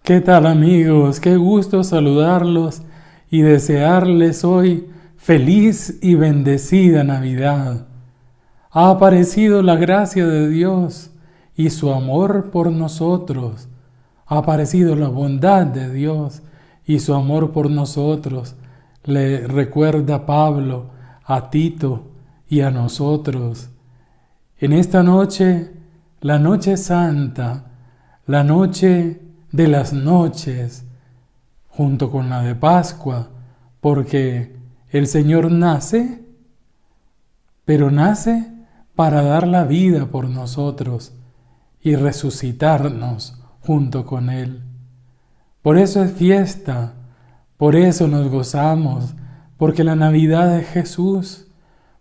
¿Qué tal, amigos? Qué gusto saludarlos y desearles hoy feliz y bendecida Navidad. Ha aparecido la gracia de Dios y su amor por nosotros. Ha aparecido la bondad de Dios y su amor por nosotros. Le recuerda Pablo a Tito y a nosotros. En esta noche, la noche santa, la noche de las noches, junto con la de Pascua, porque el Señor nace, pero nace para dar la vida por nosotros y resucitarnos junto con Él. Por eso es fiesta, por eso nos gozamos, porque la Navidad es Jesús,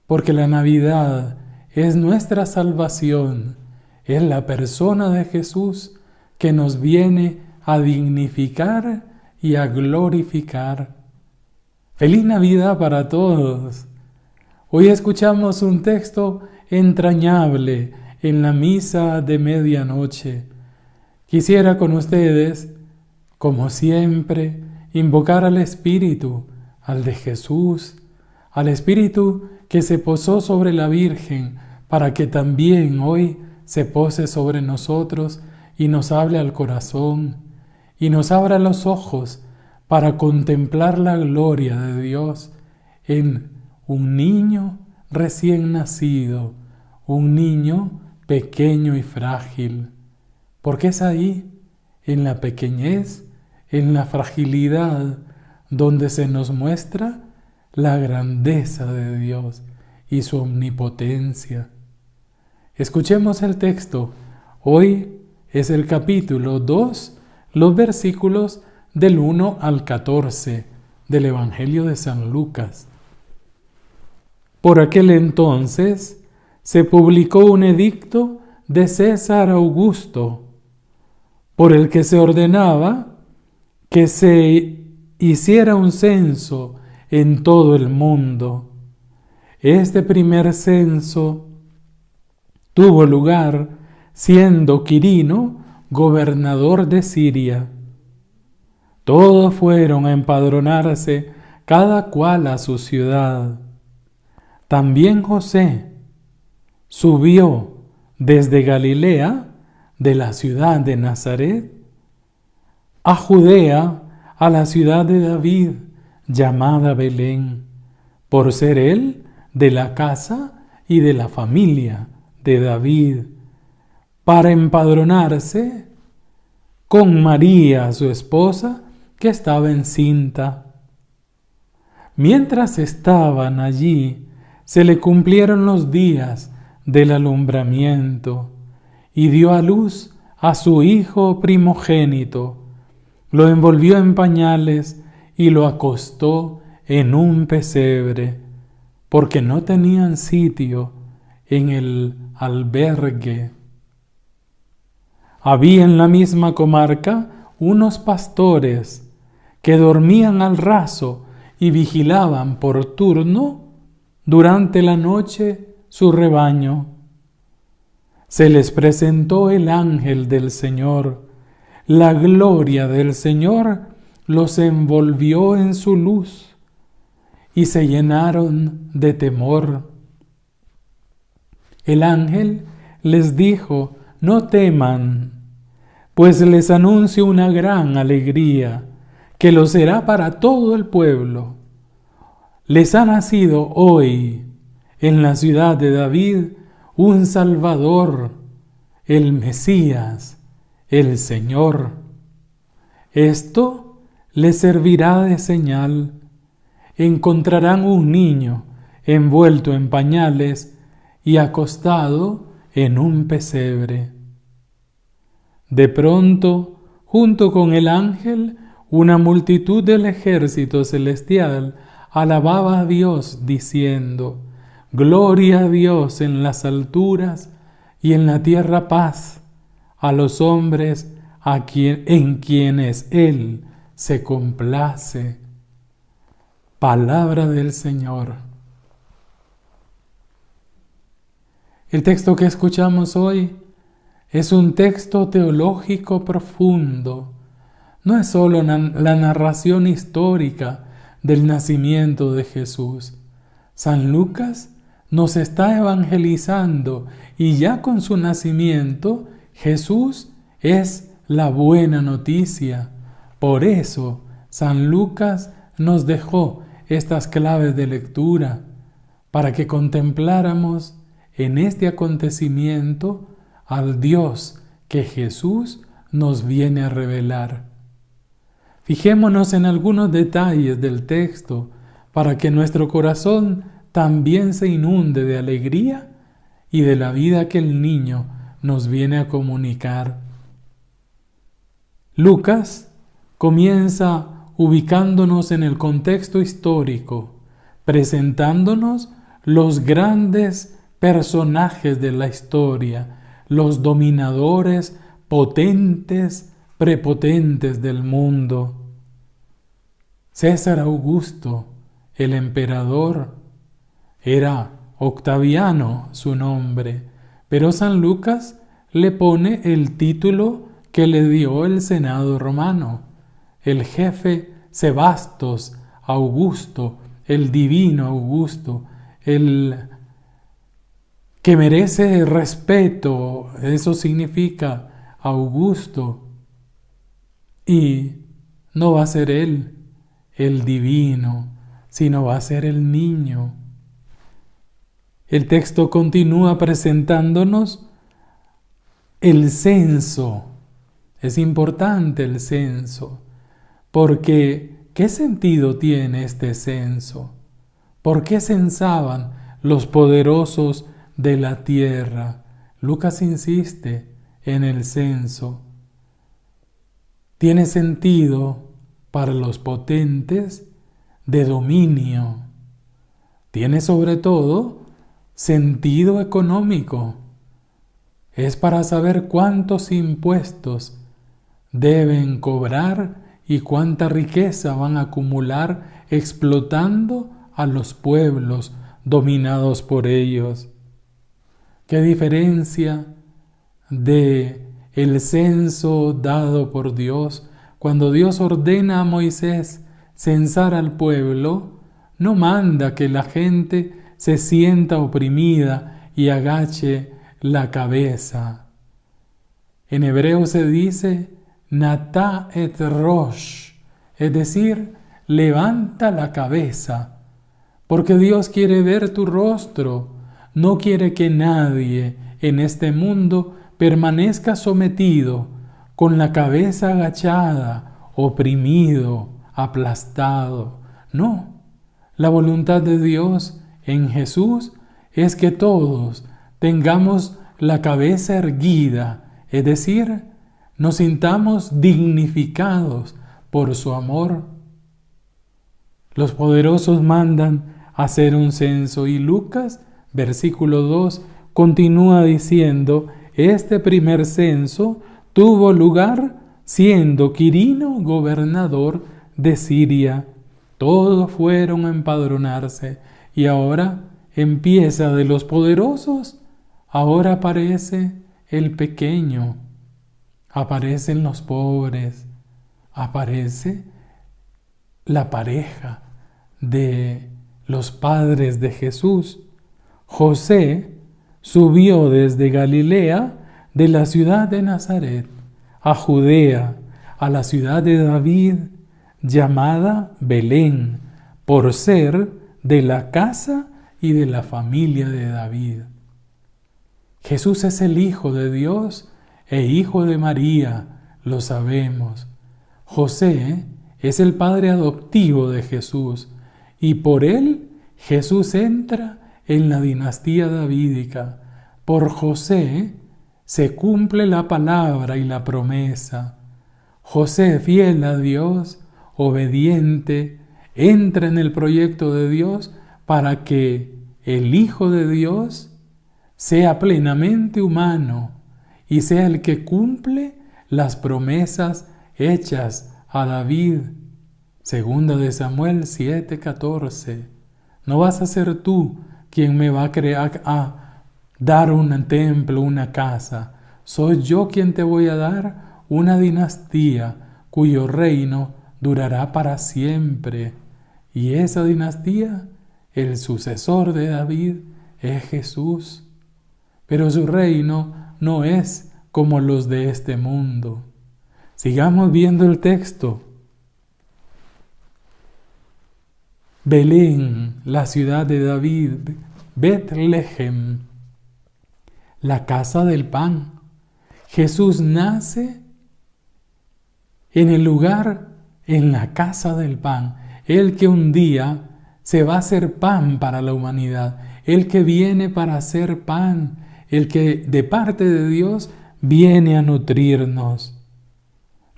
porque la Navidad es nuestra salvación, es la persona de Jesús que nos viene a dignificar y a glorificar. ¡Feliz Navidad para todos! Hoy escuchamos un texto entrañable en la misa de medianoche. Quisiera con ustedes, como siempre, invocar al Espíritu, al de Jesús, al Espíritu que se posó sobre la Virgen, para que también hoy se pose sobre nosotros y nos hable al corazón, y nos abra los ojos para contemplar la gloria de Dios en un niño recién nacido, un niño pequeño y frágil. Porque es ahí, en la pequeñez, en la fragilidad, donde se nos muestra la grandeza de Dios y su omnipotencia. Escuchemos el texto. Hoy es el capítulo 2, los versículos del 1 al 14 del Evangelio de San Lucas. Por aquel entonces se publicó un edicto de César Augusto, por el que se ordenaba que se hiciera un censo en todo el mundo. Este primer censo tuvo lugar siendo Quirino gobernador de Siria. Todos fueron a empadronarse, cada cual a su ciudad. También José subió desde Galilea, de la ciudad de Nazaret, a Judea, a la ciudad de David, llamada Belén, por ser él de la casa y de la familia de David, para empadronarse con María, su esposa, que estaba encinta. Mientras estaban allí, se le cumplieron los días del alumbramiento, y dio a luz a su hijo primogénito. Lo envolvió en pañales y lo acostó en un pesebre, porque no tenían sitio en el albergue. Había en la misma comarca unos pastores que dormían al raso y vigilaban por turno durante la noche su rebaño. Se les presentó el ángel del Señor. La gloria del Señor los envolvió en su luz y se llenaron de temor. El ángel les dijo: no teman, pues les anuncio una gran alegría, que lo será para todo el pueblo. Les ha nacido hoy, en la ciudad de David, un Salvador, el Mesías, el Señor. Esto les servirá de señal. Encontrarán un niño envuelto en pañales y acostado en un pesebre. De pronto, junto con el ángel, una multitud del ejército celestial alababa a Dios diciendo: gloria a Dios en las alturas y en la tierra paz a los hombres en quienes Él se complace. Palabra del Señor. El texto que escuchamos hoy es un texto teológico profundo. no es solo la narración histórica del nacimiento de Jesús. San Lucas nos está evangelizando y ya con su nacimiento Jesús es la buena noticia. Por eso San Lucas nos dejó estas claves de lectura para que contempláramos en este acontecimiento al Dios que Jesús nos viene a revelar. Fijémonos en algunos detalles del texto para que nuestro corazón también se inunde de alegría y de la vida que el niño nos viene a comunicar. Lucas comienza ubicándonos en el contexto histórico, presentándonos los grandes personajes de la historia, los dominadores potentes, prepotentes del mundo. César Augusto, el emperador, era Octaviano su nombre, pero San Lucas le pone el título que le dio el Senado romano, el jefe Sebastos Augusto, el divino Augusto, el que merece respeto, eso significa Augusto. Y no va a ser él el divino, sino va a ser el niño. El texto continúa presentándonos el censo. Es importante el censo, porque ¿qué sentido tiene este censo? ¿Por qué censaban los poderosos de la tierra? Lucas insiste en el censo. Tiene sentido para los potentes de dominio. Tiene sobre todo sentido económico. Es para saber cuántos impuestos deben cobrar y cuánta riqueza van a acumular explotando a los pueblos dominados por ellos. ¿Qué diferencia de el censo dado por Dios? Cuando Dios ordena a Moisés censar al pueblo, no manda que la gente se sienta oprimida y agache la cabeza. En hebreo se dice Natá et rosh, es decir, levanta la cabeza, porque Dios quiere ver tu rostro, no quiere que nadie en este mundo permanezca sometido, con la cabeza agachada, oprimido, aplastado. No, la voluntad de Dios en Jesús es que todos tengamos la cabeza erguida, es decir, nos sintamos dignificados por su amor. Los poderosos mandan hacer un censo y Lucas, versículo 2, continúa diciendo: este primer censo tuvo lugar siendo Quirino gobernador de Siria. Todos fueron a empadronarse y ahora empieza de los poderosos, ahora aparece el pequeño, aparecen los pobres, aparece la pareja de los padres de Jesús. José subió desde Galilea, de la ciudad de Nazaret, a Judea, a la ciudad de David, llamada Belén, por ser de la casa y de la familia de David. Jesús es el Hijo de Dios e Hijo de María, lo sabemos. José es el padre adoptivo de Jesús y por él Jesús entra en la dinastía davídica. Por José se cumple la palabra y la promesa. José, fiel a Dios, obediente, entra en el proyecto de Dios para que el Hijo de Dios sea plenamente humano y sea el que cumple las promesas hechas a David. Segunda de Samuel 7:14. No vas a ser tú quien me va a dar un templo, una casa. Soy yo quien te voy a dar una dinastía cuyo reino durará para siempre. Y esa dinastía, el sucesor de David, es Jesús. Pero su reino no es como los de este mundo. Sigamos viendo el texto. Belén, la ciudad de David, Betlehem, la casa del pan. Jesús nace en el lugar, en la casa del pan. El que un día se va a hacer pan para la humanidad. El que viene para hacer pan. El que de parte de Dios viene a nutrirnos.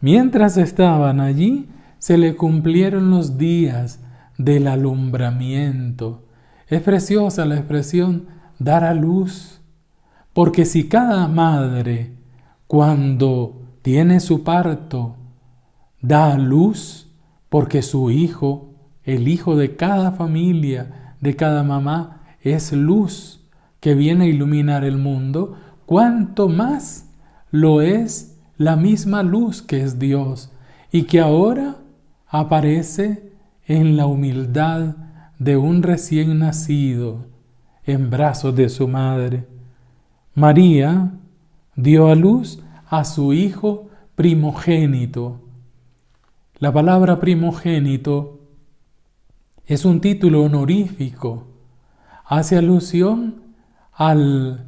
Mientras estaban allí, se le cumplieron los días del alumbramiento. Es preciosa la expresión dar a luz, porque si cada madre, cuando tiene su parto, da a luz, porque su hijo, el hijo de cada familia, de cada mamá, es luz que viene a iluminar el mundo, cuánto más lo es la misma luz que es Dios y que ahora aparece en la humildad de un recién nacido en brazos de su madre. María dio a luz a su hijo primogénito. La palabra primogénito es un título honorífico. Hace alusión al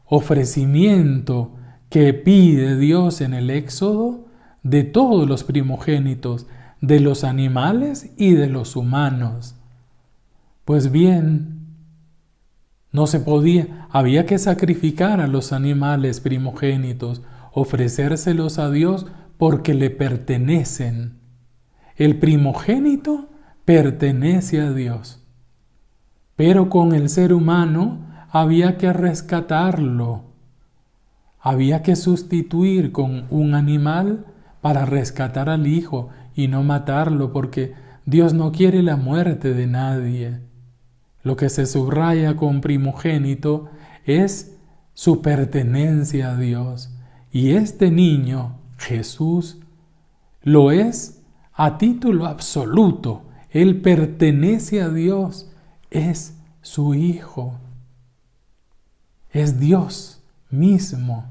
ofrecimiento que pide Dios en el Éxodo de todos los primogénitos, de los animales y de los humanos. Pues bien, no se podía, había que sacrificar a los animales primogénitos, ofrecérselos a Dios porque le pertenecen. El primogénito pertenece a Dios, pero con el ser humano había que rescatarlo. Había que sustituir con un animal para rescatar al hijo y no matarlo, porque Dios no quiere la muerte de nadie. Lo que se subraya con primogénito es su pertenencia a Dios. Y este niño, Jesús, lo es a título absoluto. Él pertenece a Dios, es su hijo, es Dios mismo,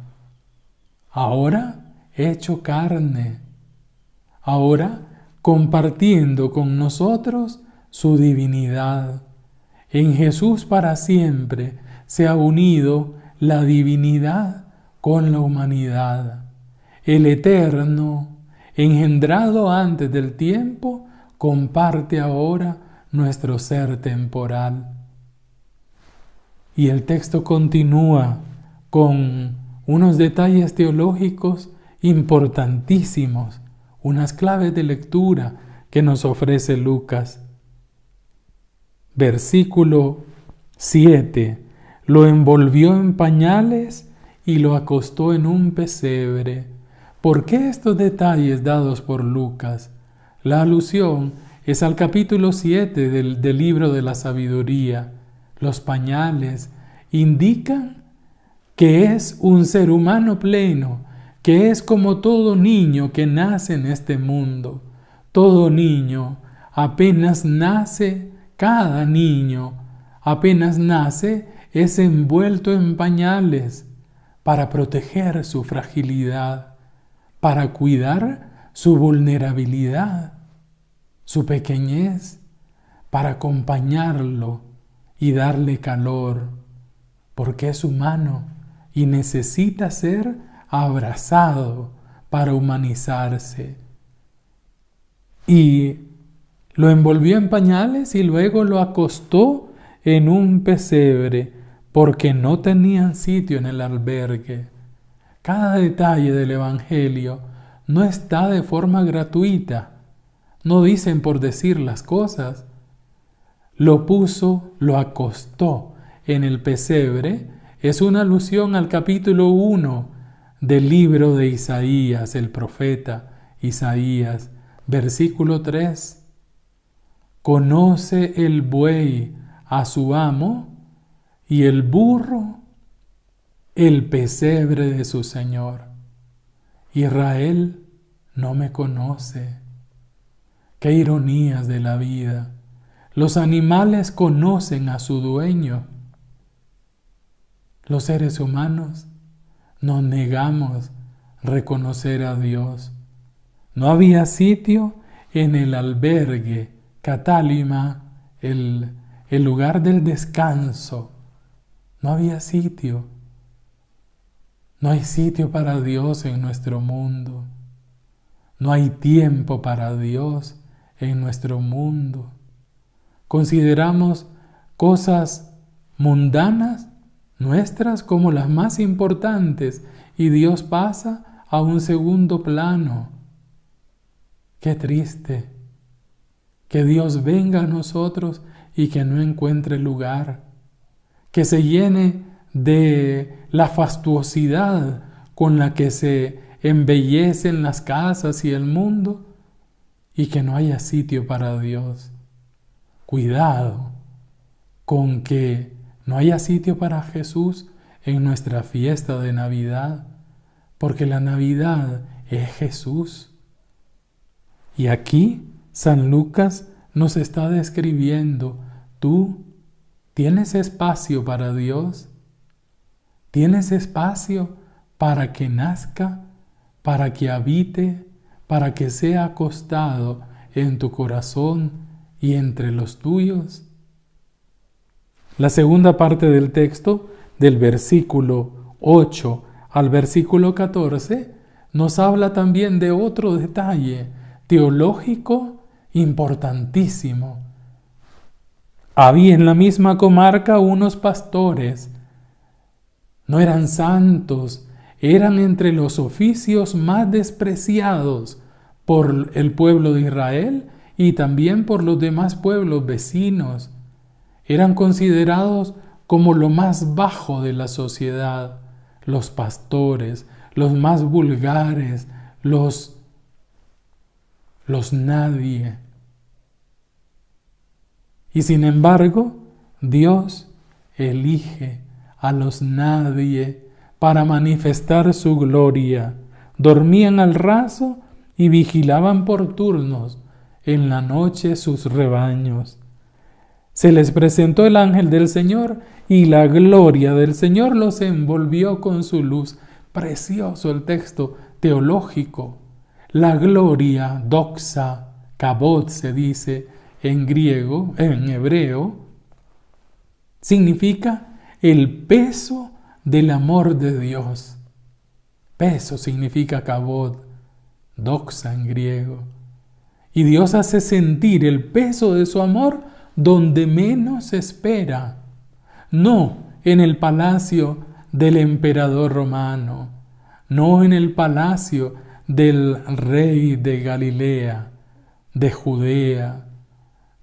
ahora hecho carne, ahora compartiendo con nosotros su divinidad. En Jesús para siempre se ha unido la divinidad con la humanidad. El eterno, engendrado antes del tiempo, comparte ahora nuestro ser temporal. Y el texto continúa con unos detalles teológicos importantísimos, unas claves de lectura que nos ofrece Lucas. Versículo 7. Lo envolvió en pañales y lo acostó en un pesebre. ¿Por qué estos detalles dados por Lucas? La alusión es al capítulo 7 del libro de la sabiduría. Los pañales indican que es un ser humano pleno, que es como todo niño que nace en este mundo. Todo niño apenas nace, cada niño apenas nace, es envuelto en pañales para proteger su fragilidad, para cuidar su vulnerabilidad, su pequeñez, para acompañarlo y darle calor, porque es humano y necesita ser abrazado para humanizarse. Y lo envolvió en pañales y luego lo acostó en un pesebre, porque no tenían sitio en el albergue. Cada detalle del Evangelio no está de forma gratuita. No dicen por decir las cosas. Lo puso, lo acostó en el pesebre. Es una alusión al capítulo 1 del libro de Isaías, el profeta Isaías, versículo 3. Conoce el buey a su amo y el burro el pesebre de su Señor. Israel no me conoce. Qué ironías de la vida. Los animales conocen a su dueño. Los seres humanos nos negamos a reconocer a Dios. No había sitio en el albergue Catálima, el lugar del descanso. No había sitio. No hay sitio para Dios en nuestro mundo. No hay tiempo para Dios en nuestro mundo. Consideramos cosas mundanas nuestras como las más importantes y Dios pasa a un segundo plano. Qué triste que Dios venga a nosotros y que no encuentre lugar, que se llene de la fastuosidad con la que se embellecen las casas y el mundo y que no haya sitio para Dios. Cuidado con que no haya sitio para Jesús en nuestra fiesta de Navidad, porque la Navidad es Jesús. Y aquí San Lucas nos está describiendo, ¿tú tienes espacio para Dios? ¿Tienes espacio para que nazca, para que habite, para que sea acostado en tu corazón y entre los tuyos? La segunda parte del texto, del versículo 8 al versículo 14, nos habla también de otro detalle teológico importantísimo. Había en la misma comarca unos pastores. No eran santos, eran entre los oficios más despreciados por el pueblo de Israel y también por los demás pueblos vecinos. Eran considerados como lo más bajo de la sociedad, los pastores, los más vulgares, los nadie. Y sin embargo, Dios elige a los nadie para manifestar su gloria. Dormían al raso y vigilaban por turnos en la noche sus rebaños. Se les presentó el ángel del Señor y la gloria del Señor los envolvió con su luz. Precioso el texto teológico. La gloria, doxa, kabod se dice en griego, en hebreo, significa el peso del amor de Dios. Peso significa kabod, doxa en griego. Y Dios hace sentir el peso de su amor donde menos se espera. No en el palacio del emperador romano, no en el palacio del rey de Galilea, de Judea,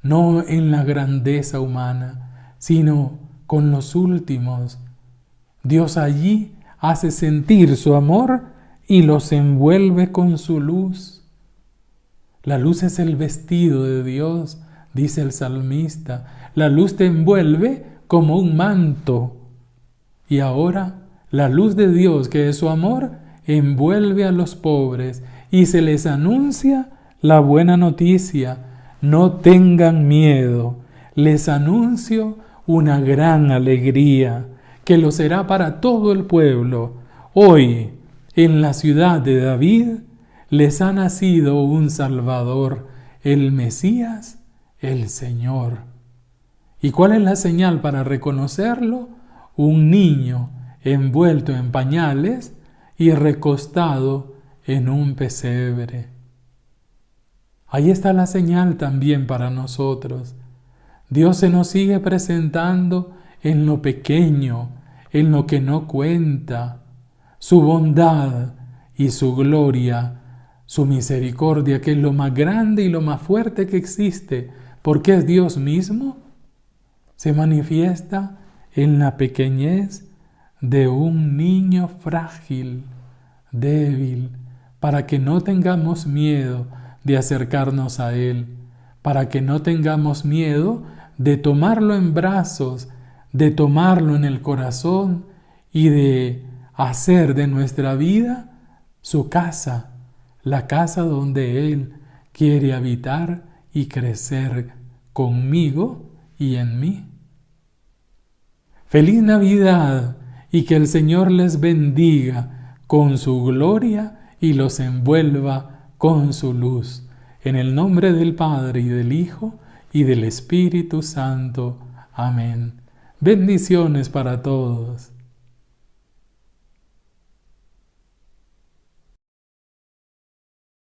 no en la grandeza humana, sino con los últimos. Dios allí hace sentir su amor y los envuelve con su luz. La luz es el vestido de Dios, dice el salmista. La luz te envuelve como un manto. Y ahora la luz de Dios, que es su amor, envuelve a los pobres y se les anuncia la buena noticia. No tengan miedo, les anuncio una gran alegría que lo será para todo el pueblo. Hoy, en la ciudad de David, les ha nacido un Salvador, el Mesías, el Señor. ¿Y cuál es la señal para reconocerlo? Un niño envuelto en pañales y recostado en un pesebre. Ahí está la señal también para nosotros. Dios se nos sigue presentando en lo pequeño, en lo que no cuenta, su bondad y su gloria, su misericordia, que es lo más grande y lo más fuerte que existe, porque es Dios mismo, se manifiesta en la pequeñez de un niño frágil, débil, para que no tengamos miedo de acercarnos a Él, para que no tengamos miedo de tomarlo en brazos, de tomarlo en el corazón y de hacer de nuestra vida su casa, la casa donde Él quiere habitar y crecer conmigo y en mí. Feliz Navidad y que el Señor les bendiga con su gloria y los envuelva con su luz. En el nombre del Padre y del Hijo y del Espíritu Santo. Amén. Bendiciones para todos.